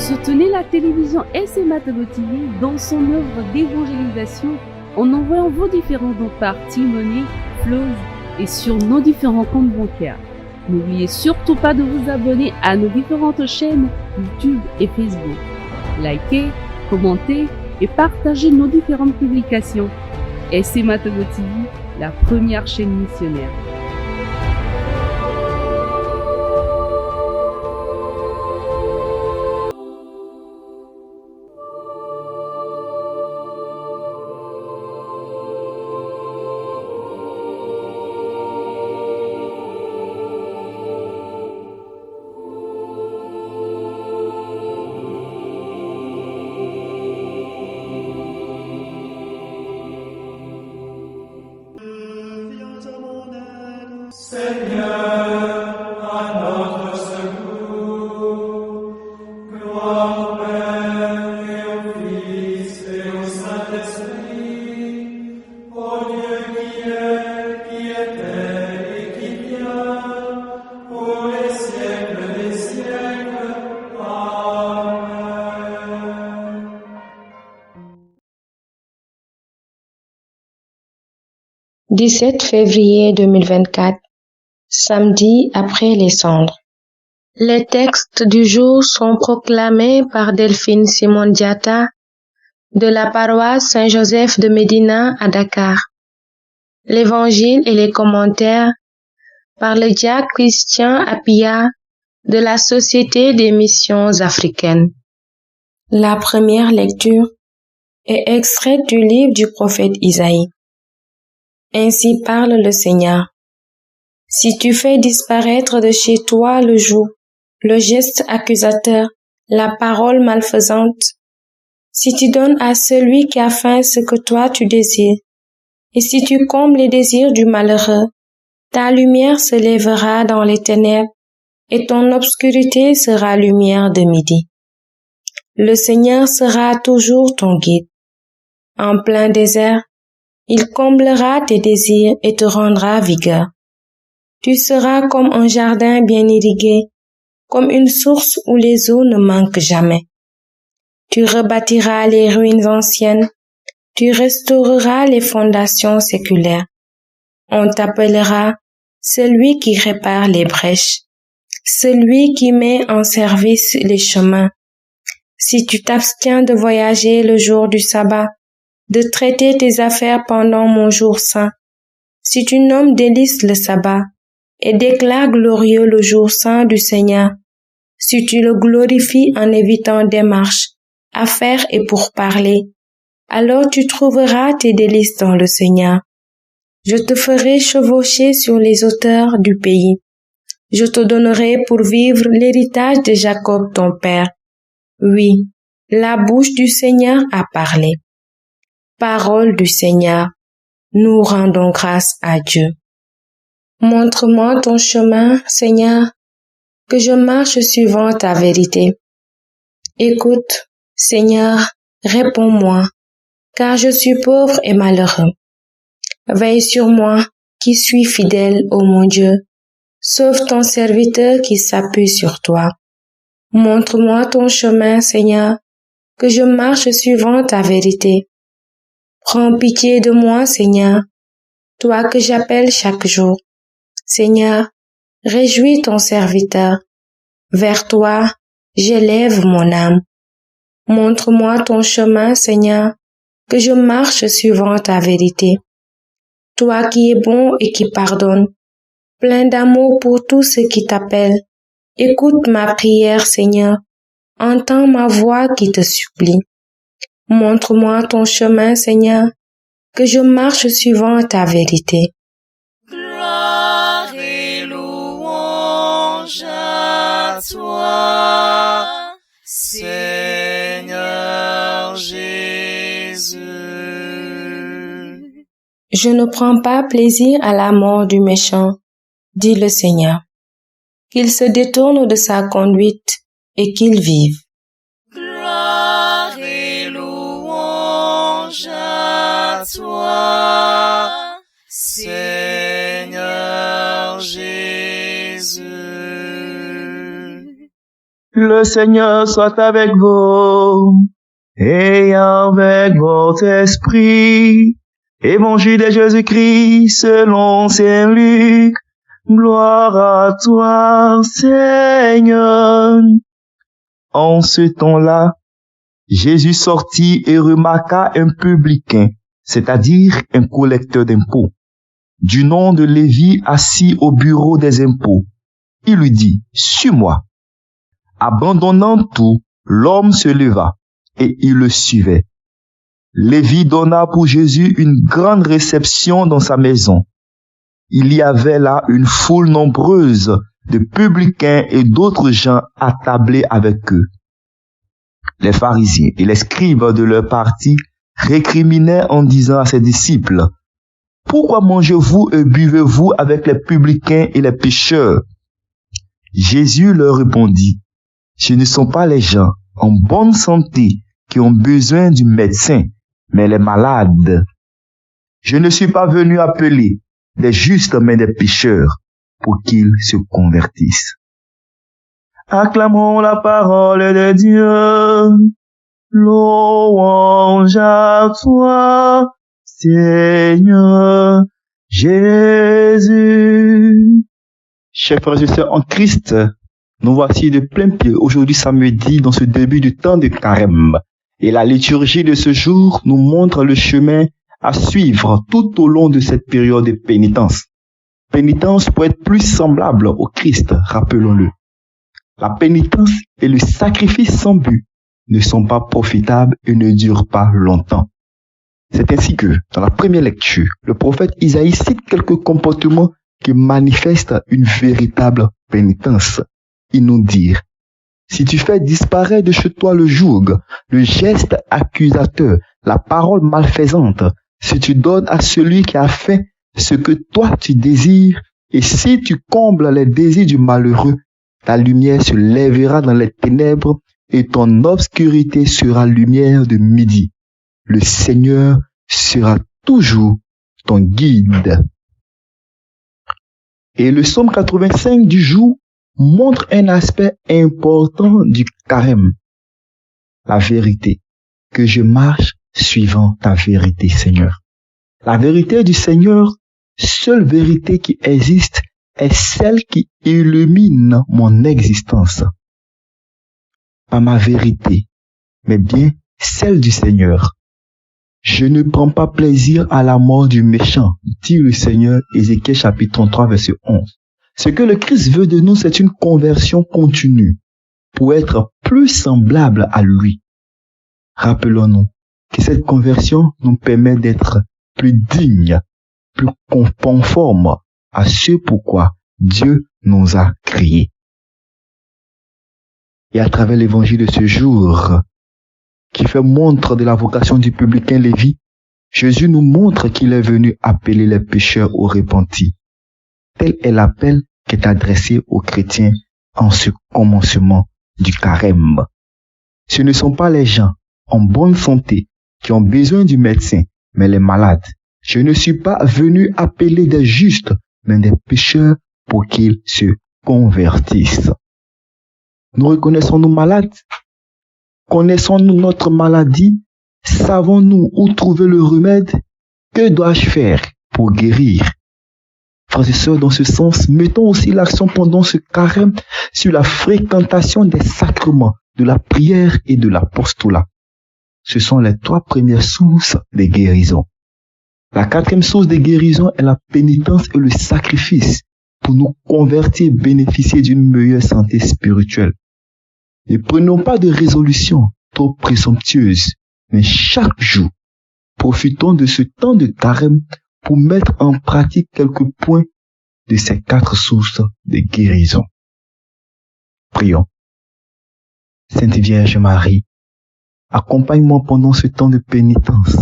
Soutenez la télévision SMA Togo TV dans son œuvre d'évangélisation en envoyant vos différents dons par T-Money, Flows et sur nos différents comptes bancaires. N'oubliez surtout pas de vous abonner à nos différentes chaînes YouTube et Facebook. Likez, commentez et partagez nos différentes publications. SMA Togo TV, la première chaîne missionnaire. « 17 février 2024, samedi après les cendres. Les textes du jour sont proclamés par Delphine Simon Diatta de la paroisse Saint-Joseph de Médina à Dakar. L'évangile et les commentaires par le diacre Christian Apia de la Société des missions africaines. La première lecture est extraite du livre du prophète Isaïe. Ainsi parle le Seigneur. Si tu fais disparaître de chez toi le joug, le geste accusateur, la parole malfaisante, si tu donnes à celui qui a faim ce que toi tu désires, et si tu combles les désirs du malheureux, ta lumière se lèvera dans les ténèbres, et ton obscurité sera lumière de midi. Le Seigneur sera toujours ton guide. En plein désert, il comblera tes désirs et te rendra vigueur. Tu seras comme un jardin bien irrigué, comme une source où les eaux ne manquent jamais. Tu rebâtiras les ruines anciennes, tu restaureras les fondations séculaires. On t'appellera celui qui répare les brèches, celui qui met en service les chemins. Si tu t'abstiens de voyager le jour du sabbat, de traiter tes affaires pendant mon jour saint, si tu nommes délice le sabbat et déclares glorieux le jour saint du Seigneur, si tu le glorifies en évitant des marches, affaires et pourparlers, alors tu trouveras tes délices dans le Seigneur. Je te ferai chevaucher sur les hauteurs du pays. Je te donnerai pour vivre l'héritage de Jacob ton père. Oui, la bouche du Seigneur a parlé. Parole du Seigneur, nous rendons grâce à Dieu. Montre-moi ton chemin, Seigneur, que je marche suivant ta vérité. Écoute, Seigneur, réponds-moi, car je suis pauvre et malheureux. Veille sur moi, qui suis fidèle, ô mon Dieu. Sauve ton serviteur qui s'appuie sur toi. Montre-moi ton chemin, Seigneur, que je marche suivant ta vérité. Prends pitié de moi, Seigneur, toi que j'appelle chaque jour. Seigneur, réjouis ton serviteur. Vers toi, j'élève mon âme. Montre-moi ton chemin, Seigneur, que je marche suivant ta vérité. Toi qui es bon et qui pardonnes, plein d'amour pour tous ceux qui t'appellent, écoute ma prière, Seigneur, entends ma voix qui te supplie. Montre-moi ton chemin, Seigneur, que je marche suivant ta vérité. Gloire et louange à toi, Seigneur Jésus. Je ne prends pas plaisir à la mort du méchant, dit le Seigneur. Qu'il se détourne de sa conduite et qu'il vive. Gloire et louange à toi, Seigneur Jésus. Le Seigneur soit avec vous et avec votre esprit. Évangile de Jésus-Christ selon Saint Luc. Gloire à toi, Seigneur. En ce temps-là, Jésus sortit et remarqua un publicain, c'est-à-dire un collecteur d'impôts, du nom de Lévi assis au bureau des impôts. Il lui dit, « Suis-moi. » Abandonnant tout, l'homme se leva et il le suivait. Lévi donna pour Jésus une grande réception dans sa maison. Il y avait là une foule nombreuse de publicains et d'autres gens attablés avec eux. Les pharisiens et les scribes de leur parti récriminaient en disant à ses disciples, « Pourquoi mangez-vous et buvez-vous avec les publicains et les pécheurs ?» Jésus leur répondit, « Ce ne sont pas les gens en bonne santé qui ont besoin du médecin, mais les malades. Je ne suis pas venu appeler des justes, mais des pécheurs, pour qu'ils se convertissent. » Acclamons la parole de Dieu. Louange à toi, Seigneur Jésus. Chers frères et sœurs en Christ, nous voici de plein pied aujourd'hui samedi dans ce début du temps de Carême. Et la liturgie de ce jour nous montre le chemin à suivre tout au long de cette période de pénitence. Pénitence pour être plus semblable au Christ, rappelons-le. La pénitence et le sacrifice sans but ne sont pas profitables et ne durent pas longtemps. C'est ainsi que, dans la première lecture, le prophète Isaïe cite quelques comportements qui manifestent une véritable pénitence. Il nous dit, « Si tu fais disparaître de chez toi le joug, le geste accusateur, la parole malfaisante, si tu donnes à celui qui a fait ce que toi tu désires, et si tu combles les désirs du malheureux, ta lumière se lèvera dans les ténèbres et ton obscurité sera lumière de midi. Le Seigneur sera toujours ton guide. » Et le psaume 85 du jour montre un aspect important du carême. La vérité. Que je marche suivant ta vérité, Seigneur. La vérité du Seigneur, seule vérité qui existe, est celle qui illumine mon existence. Pas ma vérité, mais bien celle du Seigneur. Je ne prends pas plaisir à la mort du méchant, dit le Seigneur, Ézéchiel chapitre 33, verset 11. Ce que le Christ veut de nous, c'est une conversion continue pour être plus semblable à lui. Rappelons-nous que cette conversion nous permet d'être plus dignes, plus conformes à ce pourquoi Dieu nous a créés. Et à travers l'évangile de ce jour, qui fait montre de la vocation du publicain Lévi, Jésus nous montre qu'il est venu appeler les pécheurs au repenti. Tel est l'appel qui est adressé aux chrétiens en ce commencement du carême. Ce ne sont pas les gens en bonne santé qui ont besoin du médecin, mais les malades. Je ne suis pas venu appeler des justes, mais des pécheurs pour qu'ils se convertissent. Nous reconnaissons-nous malades? Connaissons-nous notre maladie? Savons-nous où trouver le remède? Que dois-je faire pour guérir? Frères et sœurs, dans ce sens, mettons aussi l'accent pendant ce carême sur la fréquentation des sacrements, de la prière et de l'apostolat. Ce sont les trois premières sources des guérisons. La quatrième source des guérisons est la pénitence et le sacrifice pour nous convertir et bénéficier d'une meilleure santé spirituelle. Ne prenons pas de résolutions trop présomptueuses, mais chaque jour, profitons de ce temps de carême pour mettre en pratique quelques points de ces quatre sources de guérison. Prions. Sainte Vierge Marie, accompagne-moi pendant ce temps de pénitence,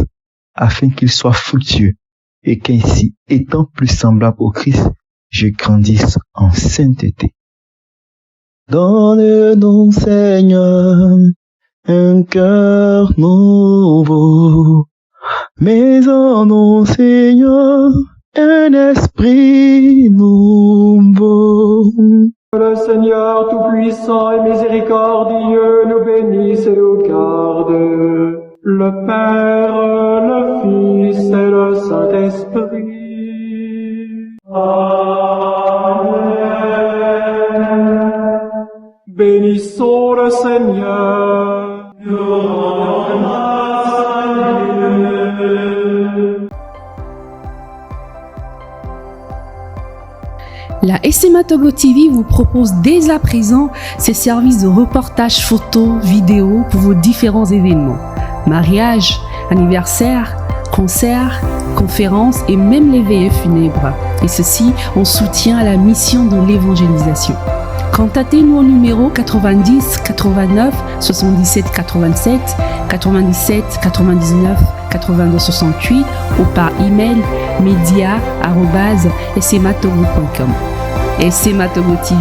afin qu'il soit fructueux et qu'ainsi, étant plus semblable au Christ, je grandisse en sainteté. Donne-nous, Seigneur, un cœur nouveau, mais en nous, Seigneur, un esprit nouveau. Le Seigneur Tout-Puissant et Miséricordieux nous bénisse et nous garde. Le Père, le Fils et le Saint-Esprit. Amen. Bénissons le Seigneur. Nous rendons grâce à Dieu. La SMA Togo TV vous propose dès à présent ses services de reportage photo, vidéo pour vos différents événements. Mariage, anniversaire, concerts, conférences et même les veillées funèbres. Et ceci en soutien à la mission de l'évangélisation. Contactez-nous au numéro 90 89 77 87 97 99 82 68 ou par email media@smatogo.com. SMA Togo TV,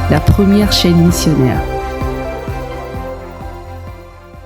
la première chaîne missionnaire.